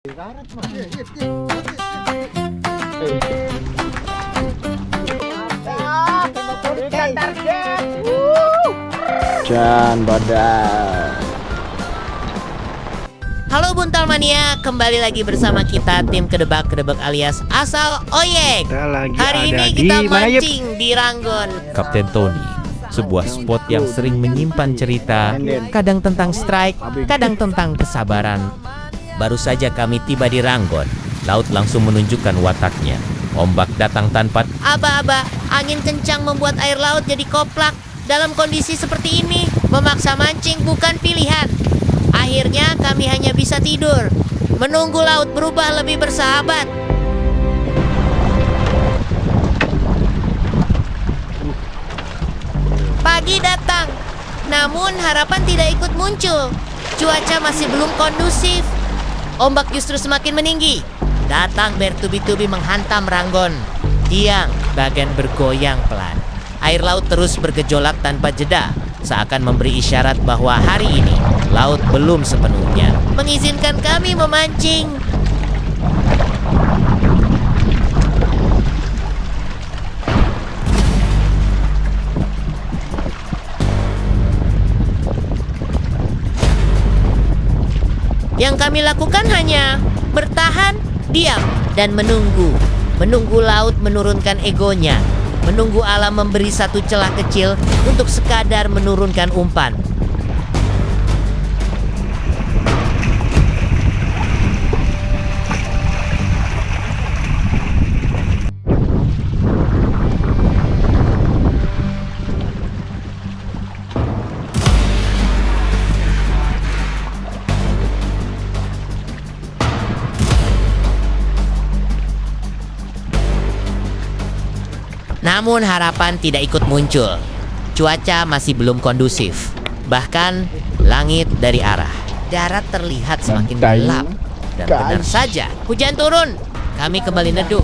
Hujan badai. Halo Buntal Mania, kembali lagi bersama kita tim kedebak-kedebak alias Asal Oyek. Hari ini kita mancing di Ranggon. Kapten Tony, sebuah spot yang sering menyimpan cerita, kadang tentang strike, kadang tentang kesabaran. Baru saja kami tiba di Ranggon, laut langsung menunjukkan wataknya. Ombak datang tanpa Aba-aba, angin kencang membuat air laut jadi koplak. Dalam kondisi seperti ini, memaksa mancing bukan pilihan. Akhirnya kami hanya bisa tidur, menunggu laut berubah lebih bersahabat. Pagi datang, namun harapan tidak ikut muncul. Cuaca masih belum kondusif. Ombak justru semakin meninggi. Datang bertubi-tubi menghantam Ranggon. Tiang bagian bergoyang pelan. Air laut terus bergejolak tanpa jeda, seakan memberi isyarat bahwa hari ini laut belum sepenuhnya mengizinkan kami memancing. Yang kami lakukan hanya bertahan, diam, dan menunggu. Menunggu laut menurunkan egonya. Menunggu alam memberi satu celah kecil untuk sekadar menurunkan umpan. Namun harapan tidak ikut muncul. Cuaca masih belum kondusif. Bahkan langit dari arah darat terlihat semakin gelap. Dan benar saja, hujan turun. Kami kembali neduh,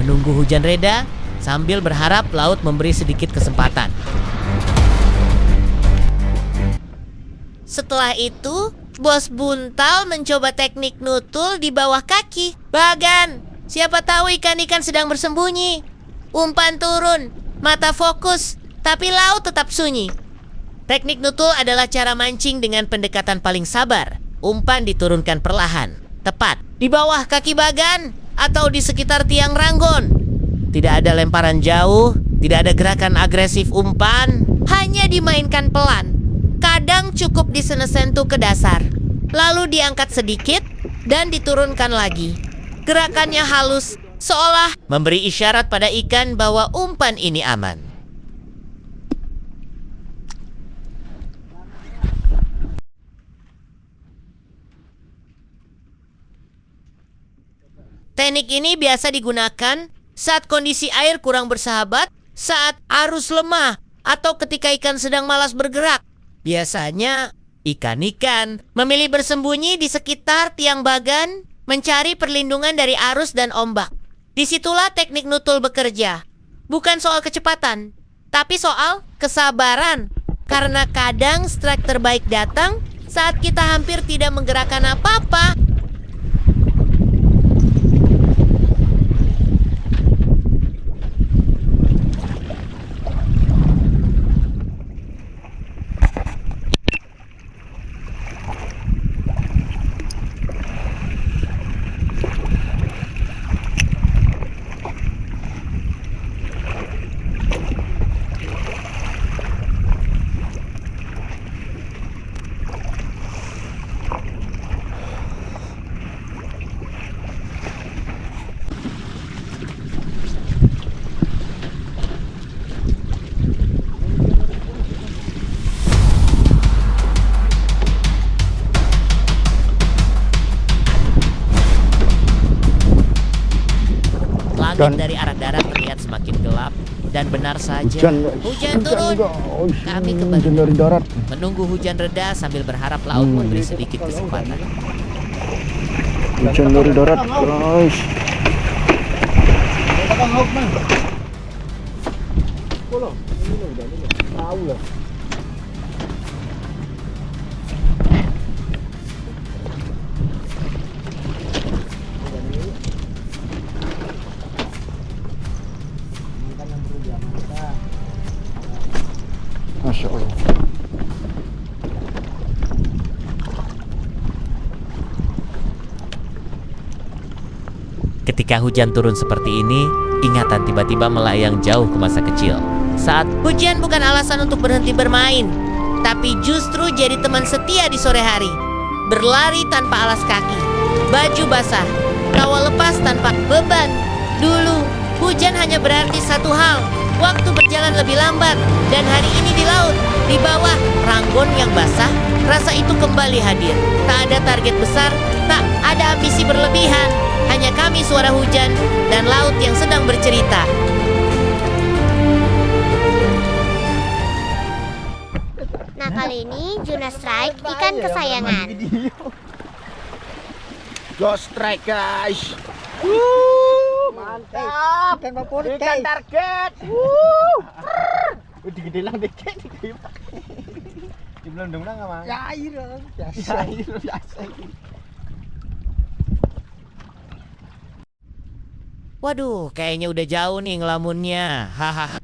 menunggu hujan reda sambil berharap laut memberi sedikit kesempatan. Setelah itu, Bos Buntal mencoba teknik nutul di bawah kaki bagan. Siapa tahu ikan-ikan sedang bersembunyi. Umpan turun, mata fokus, tapi laut tetap sunyi. Teknik nutul adalah cara mancing dengan pendekatan paling sabar. Umpan diturunkan perlahan, tepat di bawah kaki bagan atau di sekitar tiang Ranggon. Tidak ada lemparan jauh, tidak ada gerakan agresif umpan, hanya dimainkan pelan. Kadang cukup disenesentuh ke dasar, lalu diangkat sedikit dan diturunkan lagi. Gerakannya halus, seolah memberi isyarat pada ikan bahwa umpan ini aman. Teknik ini biasa digunakan saat kondisi air kurang bersahabat, saat arus lemah, atau ketika ikan sedang malas bergerak. Biasanya, ikan-ikan memilih bersembunyi di sekitar tiang bagan, mencari perlindungan dari arus dan ombak. Disitulah teknik nutul bekerja. Bukan soal kecepatan, tapi soal kesabaran. Karena kadang strike terbaik datang saat kita hampir tidak menggerakkan apa-apa. Langit dari arah darat terlihat semakin gelap. Dan benar saja, hujan turun. Kami kembali dari darat. menunggu hujan reda sambil berharap laut memberi sedikit kesempatan. Hujan dari darat, guys. Ketika hujan turun seperti ini, ingatan tiba-tiba melayang jauh ke masa kecil. Saat Hujan bukan alasan untuk berhenti bermain, tapi justru jadi teman setia di sore hari. Berlari tanpa alas kaki, baju basah, kawal lepas tanpa beban. Dulu, hujan hanya berarti satu hal, waktu berjalan lebih lambat. Dan hari ini di laut, di bawah Ranggon yang basah, rasa itu kembali hadir. Tak ada target besar, tak ada ambisi berlebihan. Hanya kami suara hujan dan laut yang sedang bercerita. Nah, kali ini Juna Strike ikan kesayangan. Go strike guys. Mantap. Ikan target. Udah gede lang dikit. Di belum nang Mang. Ya air biasa. Waduh, kayaknya udah jauh nih ngelamunnya. Hahaha.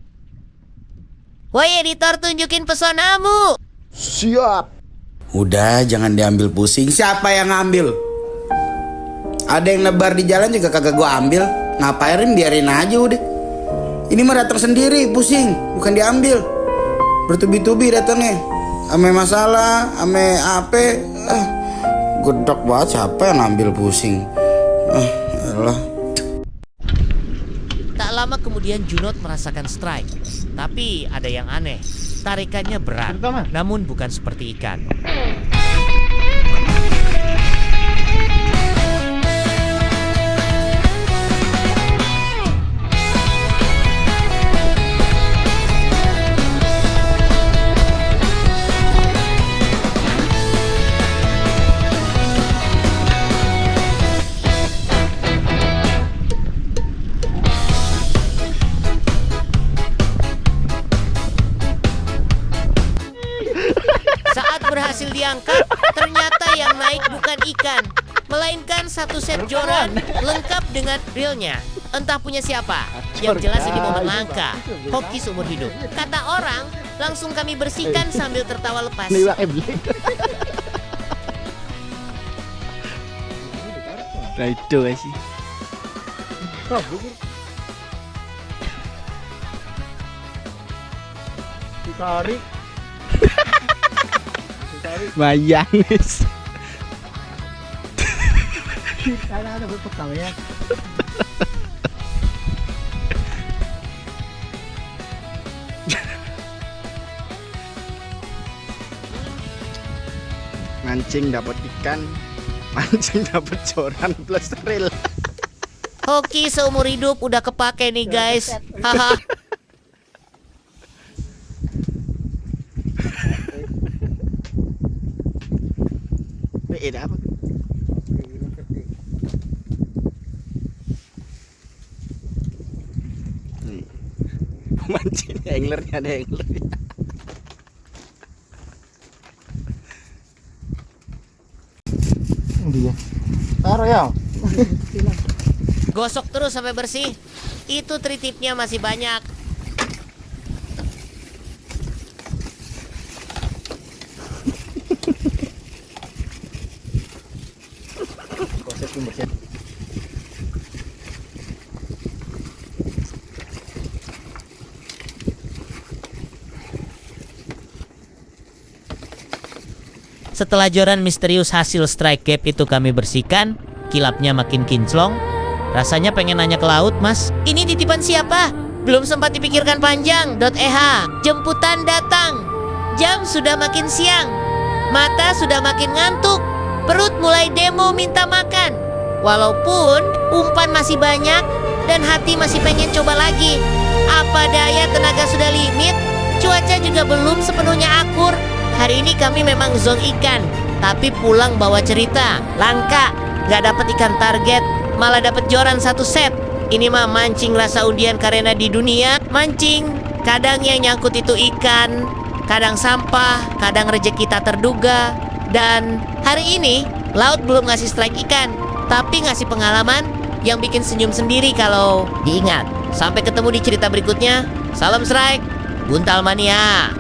Woi editor, tunjukin pesonamu. Siap. Udah, jangan diambil pusing. Siapa yang ngambil? Ada yang nebar di jalan juga kagak gua ambil. Ngapain, biarin aja udah. Ini mah datang sendiri, pusing, bukan diambil. Bertubi-tubi datangnya. Ame masalah, ame apa? Gedok banget, siapa yang ngambil pusing? Elah. tak lama kemudian Junot merasakan strike. Tapi ada yang aneh, tarikannya berat, namun bukan seperti ikan. Berhasil diangkat, ternyata yang naik bukan ikan, melainkan satu set joran lengkap dengan reelnya. Entah punya siapa. Yang jelas ini momen langka, hoki seumur hidup. Kata orang, langsung kami bersihkan sambil tertawa lepas. Nah itu sih. Ditarik. Bayang guys. Ada berpekal ya. Mancing dapat ikan, mancing dapat joran plus reel. Hoki seumur hidup udah kepake nih guys. Haha. Apa? Nih. Mancing anglernya ada anglernya. Dia. Taruh ya. Gosok terus sampai bersih. Itu tritipnya masih banyak. Setelah joran misterius hasil strike gap itu kami bersihkan, kilapnya makin kinclong. Rasanya pengen nanya ke laut, Mas. Ini titipan siapa? Belum sempat dipikirkan panjang. Jemputan datang. Jam sudah makin siang. Mata sudah makin ngantuk. Perut mulai demo minta makan. Walaupun umpan masih banyak dan hati masih pengen coba lagi. Apa daya, tenaga sudah limit. Cuaca juga belum sepenuhnya akur. Hari ini kami memang zong ikan, tapi pulang bawa cerita. Langka, gak dapet ikan target, malah dapet joran satu set. Ini mah mancing rasa undian karena di dunia mancing. Kadang yang nyangkut itu ikan, kadang sampah, kadang rejeki tak terduga. Dan hari ini laut belum ngasih strike ikan, tapi ngasih pengalaman yang bikin senyum sendiri kalau diingat. Sampai ketemu di cerita berikutnya. Salam strike, Buntal Mania.